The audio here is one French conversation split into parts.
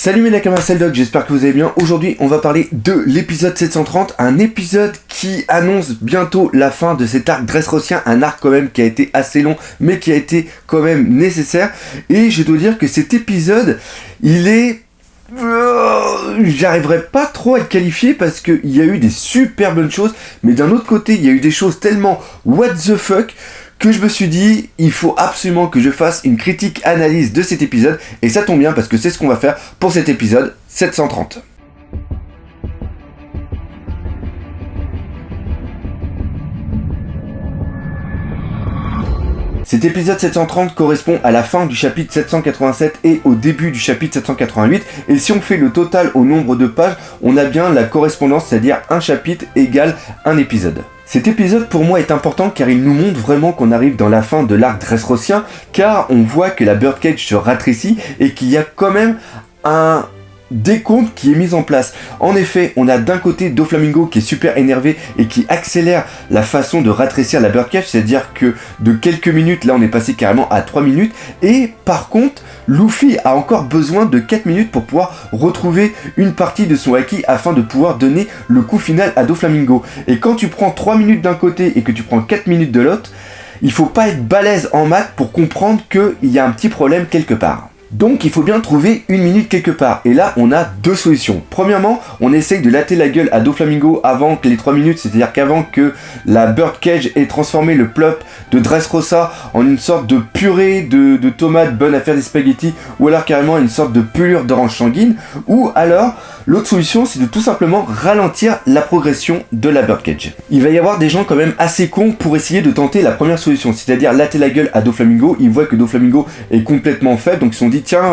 Salut mes Nakamas, c'est le Doc, j'espère que vous allez bien. Aujourd'hui on va parler de l'épisode 730, un épisode qui annonce bientôt la fin de cet arc dressrosien, un arc quand même qui a été assez long mais qui a été quand même nécessaire. Et je dois dire que cet épisode, il est... j'arriverai pas trop à le qualifier parce qu'il y a eu des super bonnes choses, mais d'un autre côté il y a eu des choses tellement what the fuck que je me suis dit, il faut absolument que je fasse une critique analyse de cet épisode, et ça tombe bien parce que c'est ce qu'on va faire pour cet épisode 730. Cet épisode 730 correspond à la fin du chapitre 787 et au début du chapitre 788, et si on fait le total au nombre de pages, on a bien la correspondance, c'est-à-dire un chapitre égale un épisode. Cet épisode pour moi est important car il nous montre vraiment qu'on arrive dans la fin de l'arc dressrosien, car on voit que la birdcage se rétrécit et qu'il y a quand même un décompte qui est mis en place. En effet, on a d'un côté Doflamingo qui est super énervé et qui accélère la façon de rétrécir la birdcage, c'est-à-dire que de quelques minutes, là on est passé carrément à 3 minutes, et par contre, Luffy a encore besoin de 4 minutes pour pouvoir retrouver une partie de son haki afin de pouvoir donner le coup final à Doflamingo. Et quand tu prends 3 minutes d'un côté et que tu prends 4 minutes de l'autre, il faut pas être balèze en maths pour comprendre qu'il y a un petit problème quelque part. Donc il faut bien trouver une minute quelque part, et là on a deux solutions. Premièrement, on essaye de latter la gueule à Doflamingo avant que les 3 minutes, c'est-à-dire qu'avant que la birdcage ait transformé le plop de Dressrosa en une sorte de purée de tomates bonne à faire des spaghettis, ou alors carrément une sorte de pelure d'orange sanguine, ou alors l'autre solution c'est de tout simplement ralentir la progression de la birdcage. Il va y avoir des gens quand même assez cons pour essayer de tenter la première solution, c'est-à-dire latter la gueule à Doflamingo. Ils voient que Doflamingo est complètement faible, donc ils se sont dit tiens,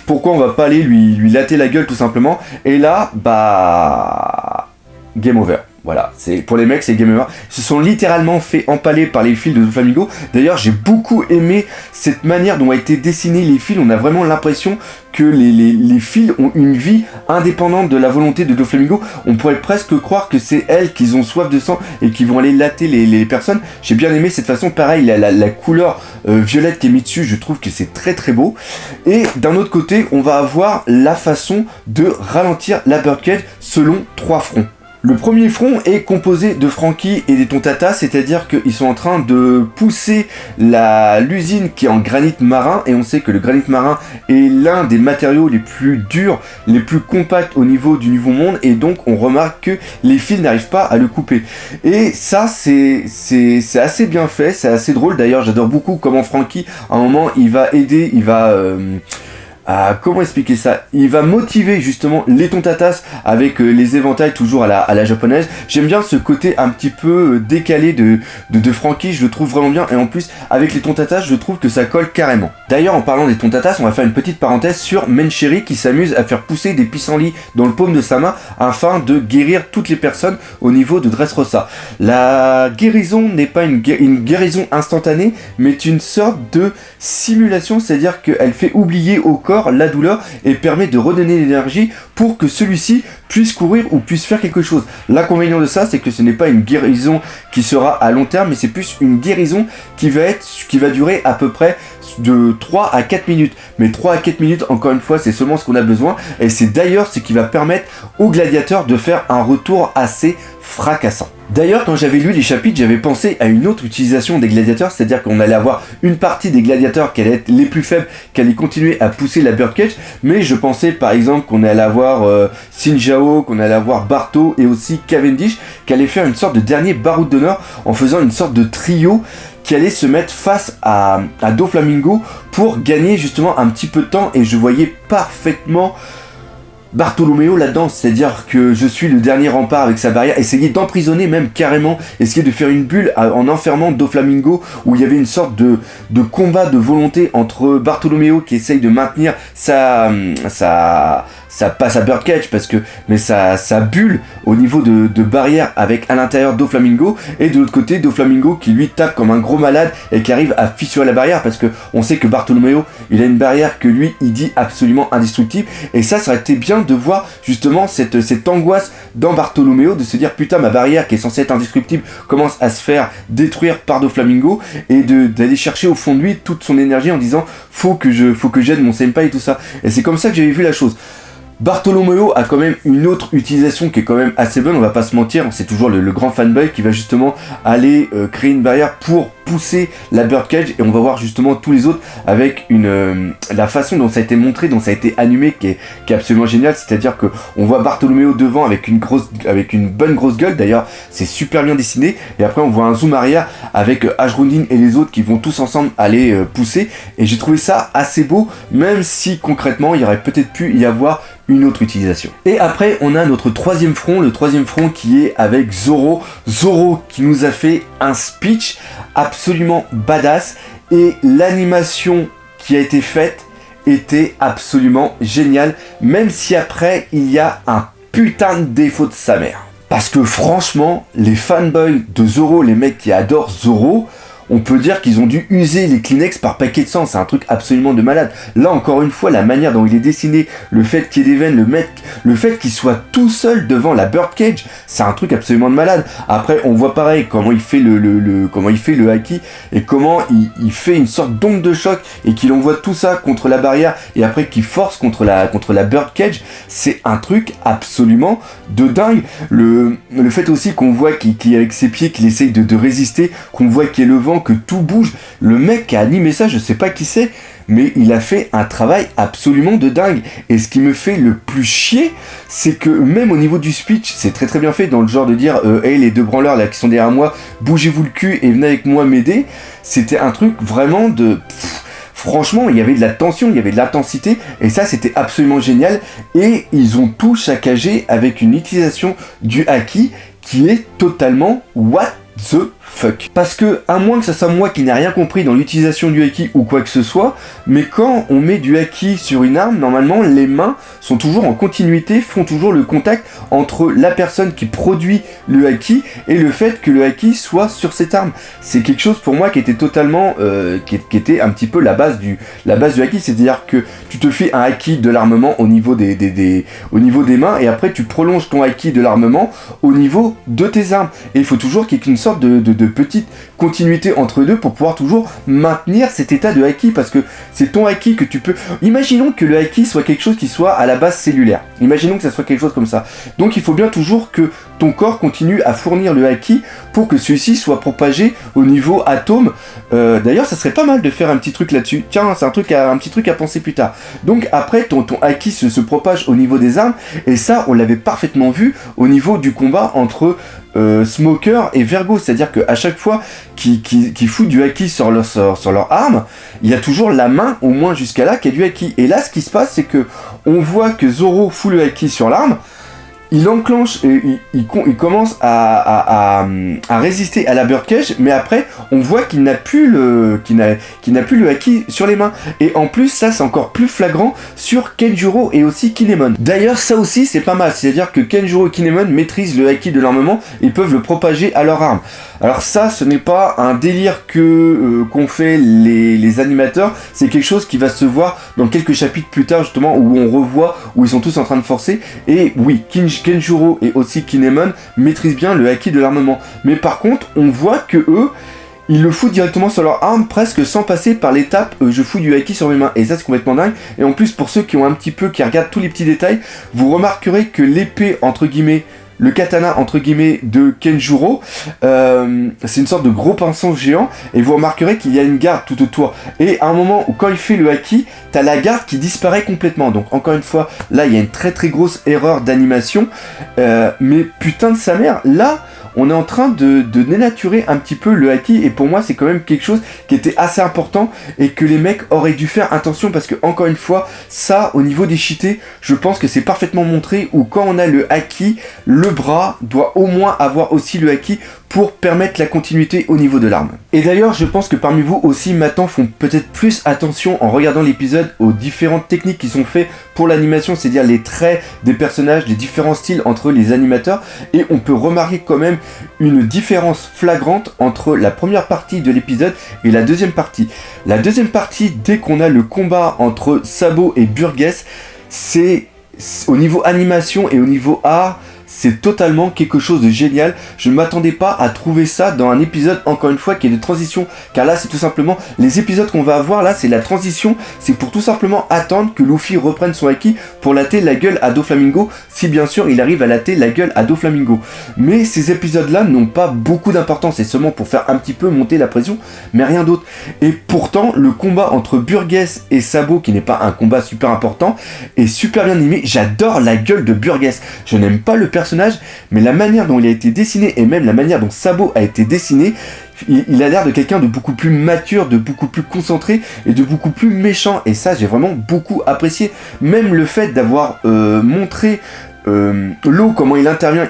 pourquoi on va pas aller lui latter la gueule tout simplement. Et là, bah... game over. Voilà, c'est pour les mecs, c'est game over. Ils se sont littéralement fait empaler par les fils de Doflamingo. D'ailleurs, j'ai beaucoup aimé cette manière dont ont été dessinés les fils. On a vraiment l'impression que les fils ont une vie indépendante de la volonté de Doflamingo. On pourrait presque croire que c'est elles qui ont soif de sang et qui vont aller latter les personnes. J'ai bien aimé cette façon. Pareil, la couleur violette qui est mise dessus, je trouve que c'est très très beau. Et d'un autre côté, on va avoir la façon de ralentir la birdcage selon 3 fronts. Le premier front est composé de Franky et des Tontatas, c'est-à-dire qu'ils sont en train de pousser l'usine qui est en granit marin, et on sait que le granit marin est l'un des matériaux les plus durs, les plus compacts au niveau du Nouveau Monde, et donc on remarque que les fils n'arrivent pas à le couper. Et ça, c'est assez bien fait, c'est assez drôle. D'ailleurs, j'adore beaucoup comment Franky, à un moment, il va aider, comment expliquer ça? Il va motiver justement les Tontatas avec les éventails toujours à la japonaise. J'aime bien ce côté un petit peu décalé de Franky, je le trouve vraiment bien, et en plus avec les Tontatas je trouve que ça colle carrément. D'ailleurs, en parlant des Tontatas, on va faire une petite parenthèse sur Mencheri qui s'amuse à faire pousser des pissenlits dans le paume de sa main afin de guérir toutes les personnes au niveau de Dressrosa. La guérison n'est pas une guérison instantanée, mais une sorte de simulation, c'est-à-dire qu'elle fait oublier au corps la douleur et permet de redonner l'énergie pour que celui-ci puisse courir ou puisse faire quelque chose. L'inconvénient de ça, c'est que ce n'est pas une guérison qui sera à long terme, mais c'est plus une guérison qui va durer à peu près de 3 à 4 minutes. Mais 3 à 4 minutes, encore une fois, c'est seulement ce qu'on a besoin, et c'est d'ailleurs ce qui va permettre aux gladiateurs de faire un retour assez fracassant. D'ailleurs, quand j'avais lu les chapitres, j'avais pensé à une autre utilisation des gladiateurs, c'est-à-dire qu'on allait avoir une partie des gladiateurs qui allait être les plus faibles, qui allait continuer à pousser la birdcage, mais je pensais par exemple qu'on allait avoir Shinjao, qu'on allait avoir Barto et aussi Cavendish, qui allaient faire une sorte de dernier baroud d'honneur en faisant une sorte de trio qui allait se mettre face à Doflamingo pour gagner justement un petit peu de temps, et je voyais parfaitement Bartolomeo là-dedans, c'est-à-dire que je suis le dernier rempart avec sa barrière, essayer d'emprisonner même carrément, essayer de faire une bulle en enfermant Doflamingo, où il y avait une sorte de combat de volonté entre Bartolomeo qui essaye de maintenir sa birdcage mais sa bulle au niveau de barrière avec à l'intérieur Doflamingo, et de l'autre côté Doflamingo qui lui tape comme un gros malade et qui arrive à fissurer la barrière, parce que on sait que Bartolomeo il a une barrière que lui il dit absolument indestructible, et ça aurait été bien de voir justement cette angoisse dans Bartolomeo, de se dire putain, ma barrière qui est censée être indestructible commence à se faire détruire par Doflamingo, et d'aller chercher au fond de lui toute son énergie en disant faut que j'aide mon senpai et tout ça. Et c'est comme ça que j'avais vu la chose. Bartholoméo a quand même une autre utilisation qui est quand même assez bonne, on va pas se mentir, c'est toujours le grand fanboy qui va justement aller créer une barrière pour pousser la birdcage, et on va voir justement tous les autres avec la façon dont ça a été montré, dont ça a été animé qui est absolument génial, c'est-à-dire que on voit Bartholoméo devant avec une bonne grosse gueule, d'ailleurs c'est super bien dessiné, et après on voit un zoom arrière avec Ajrudin et les autres qui vont tous ensemble aller pousser, et j'ai trouvé ça assez beau, même si concrètement il y aurait peut-être pu y avoir une autre utilisation. Et après on a notre troisième front, le troisième front qui est avec Zoro qui nous a fait un speech absolument badass, et l'animation qui a été faite était absolument géniale, même si après il y a un putain de défaut de sa mère. Parce que franchement, les fanboys de Zoro, les mecs qui adorent Zoro, on peut dire qu'ils ont dû user les Kleenex par paquet de sang, c'est un truc absolument de malade. Là encore une fois, la manière dont il est dessiné, le fait qu'il y ait des veines, le fait qu'il soit tout seul devant la birdcage, c'est un truc absolument de malade. Après, on voit pareil comment il fait comment il fait le haki, et comment il fait une sorte d'onde de choc et qu'il envoie tout ça contre la barrière, et après qu'il force contre la birdcage, c'est un truc absolument de dingue. Le fait aussi qu'on voit qu'il avec ses pieds, qu'il essaye de résister, qu'on voit qu'il y a le vent, que tout bouge, le mec qui a animé ça, je sais pas qui c'est, mais il a fait un travail absolument de dingue. Et ce qui me fait le plus chier, c'est que même au niveau du speech, c'est très très bien fait, dans le genre de dire hey les deux branleurs là qui sont derrière moi, bougez-vous le cul et venez avec moi m'aider. C'était un truc vraiment de... Franchement, il y avait de la tension, il y avait de l'intensité, et ça c'était absolument génial. Et ils ont tout saccagé avec une utilisation du haki qui est totalement what the fuck. Parce que, à moins que ça soit moi qui n'ai rien compris dans l'utilisation du haki ou quoi que ce soit, mais quand on met du haki sur une arme, normalement les mains sont toujours en continuité, font toujours le contact entre la personne qui produit le haki et le fait que le haki soit sur cette arme. C'est quelque chose pour moi qui était totalement, qui était un petit peu la base du haki, c'est-à-dire que tu te fais un haki de l'armement au niveau au niveau des mains, et après tu prolonges ton haki de l'armement au niveau de tes armes. Et il faut toujours qu'il y ait une sorte de petite continuité entre deux pour pouvoir toujours maintenir cet état de haki, parce que c'est ton haki que tu peux... Imaginons que le haki soit quelque chose qui soit à la base cellulaire. Imaginons que ça soit quelque chose comme ça. Donc il faut bien toujours que ton corps continue à fournir le haki pour que celui-ci soit propagé au niveau atome. D'ailleurs, ça serait pas mal de faire un petit truc là-dessus. Tiens, c'est un petit truc à penser plus tard. Donc après, ton haki se propage au niveau des armes, et ça, on l'avait parfaitement vu au niveau du combat entre Smoker et Vergo, c'est-à-dire qu'à chaque fois qu'ils foutent du haki sur leur arme, il y a toujours la main, au moins jusqu'à là, qui a du haki. Et là, ce qui se passe, c'est que on voit que Zoro fout le haki sur l'arme, il enclenche et il commence à résister à la birdcage, mais après on voit qu'il n'a plus le haki sur les mains. Et en plus ça c'est encore plus flagrant sur Kenjuro et aussi Kinemon. D'ailleurs ça aussi c'est pas mal, c'est-à-dire que Kenjuro et Kinemon maîtrisent le haki de l'armement et peuvent le propager à leur arme. Alors ça ce n'est pas un délire qu'ont fait les animateurs, c'est quelque chose qui va se voir dans quelques chapitres plus tard justement, où on revoit où ils sont tous en train de forcer. Et oui, Kenjuro et aussi Kinemon maîtrisent bien le haki de l'armement. Mais par contre, on voit que eux, ils le foutent directement sur leur arme, presque sans passer par l'étape je fous du haki sur mes mains. Et ça c'est complètement dingue. Et en plus, pour ceux qui regardent tous les petits détails, vous remarquerez que l'épée entre guillemets, le katana entre guillemets de Kenjuro, c'est une sorte de gros pinceau géant, et vous remarquerez qu'il y a une garde tout autour. Et à un moment où quand il fait le haki, t'as la garde qui disparaît complètement. Donc encore une fois, là il y a une très très grosse erreur d'animation, mais putain de sa mère, là on est en train de dénaturer un petit peu le haki, et pour moi c'est quand même quelque chose qui était assez important et que les mecs auraient dû faire attention, parce que encore une fois, ça au niveau des cheatés, je pense que c'est parfaitement montré, où quand on a le haki, le bras doit au moins avoir aussi le haki pour permettre la continuité au niveau de l'arme. Et d'ailleurs, je pense que parmi vous aussi maintenant font peut-être plus attention en regardant l'épisode aux différentes techniques qui sont faites pour l'animation, c'est-à-dire les traits des personnages, les différents styles entre les animateurs, et on peut remarquer quand même une différence flagrante entre la première partie de l'épisode et la deuxième partie. La deuxième partie, dès qu'on a le combat entre Sabo et Burgess, c'est au niveau animation et au niveau art, c'est totalement quelque chose de génial. Je ne m'attendais pas à trouver ça dans un épisode, encore une fois, qui est de transition, car là c'est tout simplement, les épisodes qu'on va avoir là, c'est la transition, c'est pour tout simplement attendre que Luffy reprenne son haki pour latter la gueule à Doflamingo, si bien sûr il arrive à latter la gueule à Doflamingo. Mais ces épisodes là n'ont pas beaucoup d'importance, c'est seulement pour faire un petit peu monter la pression, mais rien d'autre. Et pourtant, le combat entre Burgess et Sabo, qui n'est pas un combat super important, est super bien animé. J'adore la gueule de Burgess. Je n'aime pas le personnage, mais la manière dont il a été dessiné, et même la manière dont Sabo a été dessiné, il a l'air de quelqu'un de beaucoup plus mature, de beaucoup plus concentré et de beaucoup plus méchant. Et ça, j'ai vraiment beaucoup apprécié. Même le fait d'avoir montré Law, comment il intervient,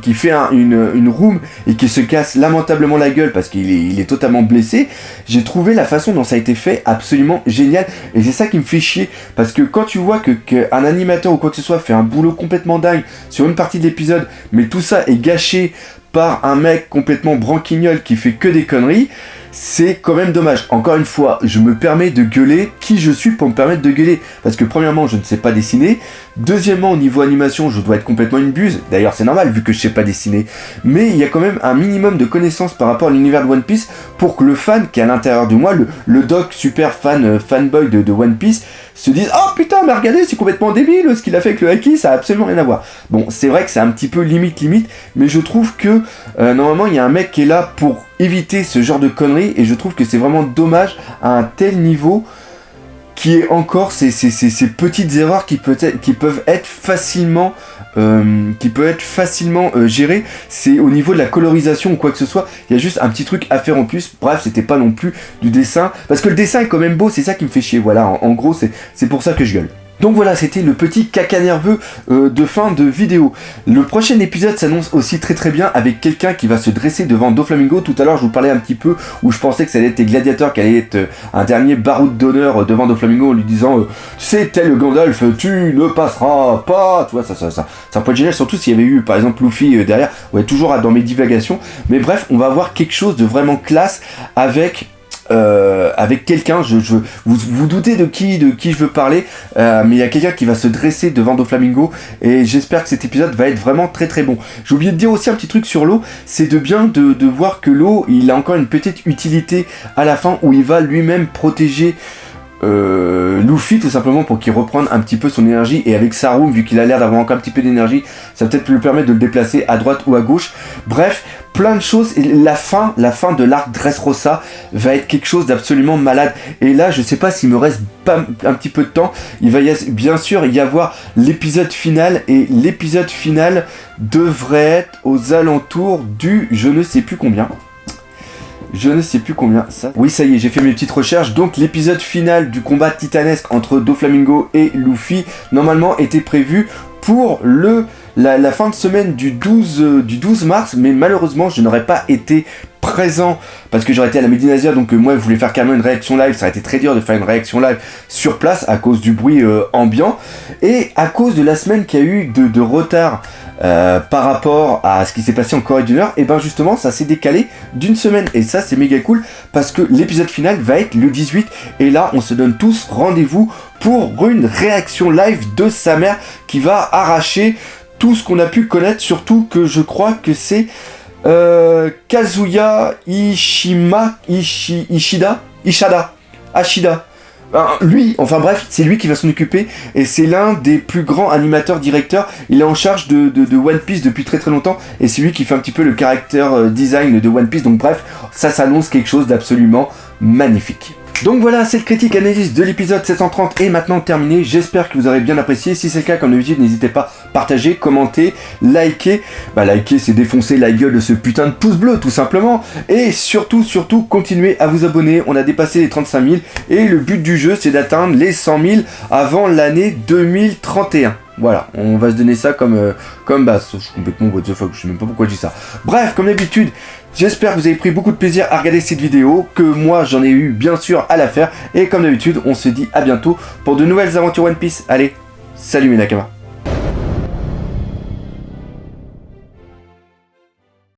qui fait une room et qui se casse lamentablement la gueule parce qu'il est totalement blessé. J'ai trouvé la façon dont ça a été fait absolument génial, et c'est ça qui me fait chier, parce que quand tu vois qu'un animateur ou quoi que ce soit fait un boulot complètement dingue sur une partie de l'épisode, mais tout ça est gâché par un mec complètement branquignol qui fait que des conneries, c'est quand même dommage. Encore une fois, je me permets de gueuler. Qui je suis pour me permettre de gueuler? Parce que premièrement, je ne sais pas dessiner. Deuxièmement, au niveau animation, je dois être complètement une buse. D'ailleurs, c'est normal vu que je sais pas dessiner. Mais il y a quand même un minimum de connaissances par rapport à l'univers de One Piece pour que le fan qui est à l'intérieur de moi, le doc super fanboy de One Piece, se dise: oh putain, mais regardez, c'est complètement débile ce qu'il a fait avec le haki, ça a absolument rien à voir. Bon, c'est vrai que c'est un petit peu limite, mais je trouve que normalement il y a un mec qui est là pour éviter ce genre de conneries, et je trouve que c'est vraiment dommage à un tel niveau qui est encore ces petites erreurs qui peuvent être facilement gérées. C'est au niveau de la colorisation ou quoi que ce soit, il y a juste un petit truc à faire en plus. Bref, c'était pas non plus du dessin, parce que le dessin est quand même beau, c'est ça qui me fait chier. Voilà, en gros, c'est pour ça que je gueule. Donc voilà, c'était le petit caca nerveux de fin de vidéo. Le prochain épisode s'annonce aussi très très bien, avec quelqu'un qui va se dresser devant Doflamingo. Tout à l'heure, je vous parlais un petit peu où je pensais que ça allait être Gladiator, qui allait être un dernier baroud d'honneur devant Doflamingo en lui disant c'est tel Gandalf, tu ne passeras pas. Tu vois, ça pourrait être génial, surtout s'il y avait eu par exemple Luffy derrière. Ouais, toujours dans mes divagations. Mais bref, on va avoir quelque chose de vraiment classe avec quelqu'un, vous doutez de qui je veux parler, mais il y a quelqu'un qui va se dresser devant Doflamingo, et j'espère que cet épisode va être vraiment très très bon. J'ai oublié de dire aussi un petit truc sur Law, c'est de bien de voir que Law, il a encore une petite utilité à la fin, où il va lui-même protéger Luffy, tout simplement pour qu'il reprenne un petit peu son énergie, et avec sa room, vu qu'il a l'air d'avoir encore un petit peu d'énergie, ça va peut-être lui permettre de le déplacer à droite ou à gauche. Bref, plein de choses, et la fin de l'arc Dressrosa va être quelque chose d'absolument malade. Et là, je sais pas s'il me reste pas un petit peu de temps, il va bien sûr y avoir l'épisode final, et l'épisode final devrait être aux alentours du je ne sais plus combien. Ça. Oui, ça y est, j'ai fait mes petites recherches. Donc l'épisode final du combat titanesque entre Doflamingo et Luffy, normalement, était prévu pour la fin de semaine du 12 mars, mais malheureusement, je n'aurais pas été présent parce que j'aurais été à la Médinasia, donc moi je voulais faire carrément une réaction live, ça aurait été très dur de faire une réaction live sur place à cause du bruit ambiant, et à cause de la semaine qu'il y a eu de retard par rapport à ce qui s'est passé en Corée du Nord, et ben justement ça s'est décalé d'une semaine, et ça c'est méga cool parce que l'épisode final va être le 18, et là on se donne tous rendez-vous pour une réaction live de sa mère qui va arracher tout ce qu'on a pu connaître, surtout que je crois que c'est Kazuya Ishida. Lui, enfin bref, c'est lui qui va s'en occuper, et c'est l'un des plus grands animateurs directeurs. Il est en charge de One Piece depuis très très longtemps, et c'est lui qui fait un petit peu le character design de One Piece. Donc bref, ça s'annonce quelque chose d'absolument magnifique. Donc voilà, cette critique analyse de l'épisode 730 est maintenant terminée. J'espère que vous aurez bien apprécié. Si c'est le cas, comme d'habitude, n'hésitez pas à partager, commenter, liker. Liker, c'est défoncer la gueule de ce putain de pouce bleu, tout simplement. Et surtout, continuez à vous abonner. On a dépassé les 35 000. Et le but du jeu, c'est d'atteindre les 100 000 avant l'année 2031. Voilà, on va se donner ça comme base. Je suis complètement what the fuck, je sais même pas pourquoi je dis ça. Bref, comme d'habitude, j'espère que vous avez pris beaucoup de plaisir à regarder cette vidéo, que moi j'en ai eu bien sûr à la faire. Et comme d'habitude, on se dit à bientôt pour de nouvelles aventures One Piece. Allez, salut mes Nakamas.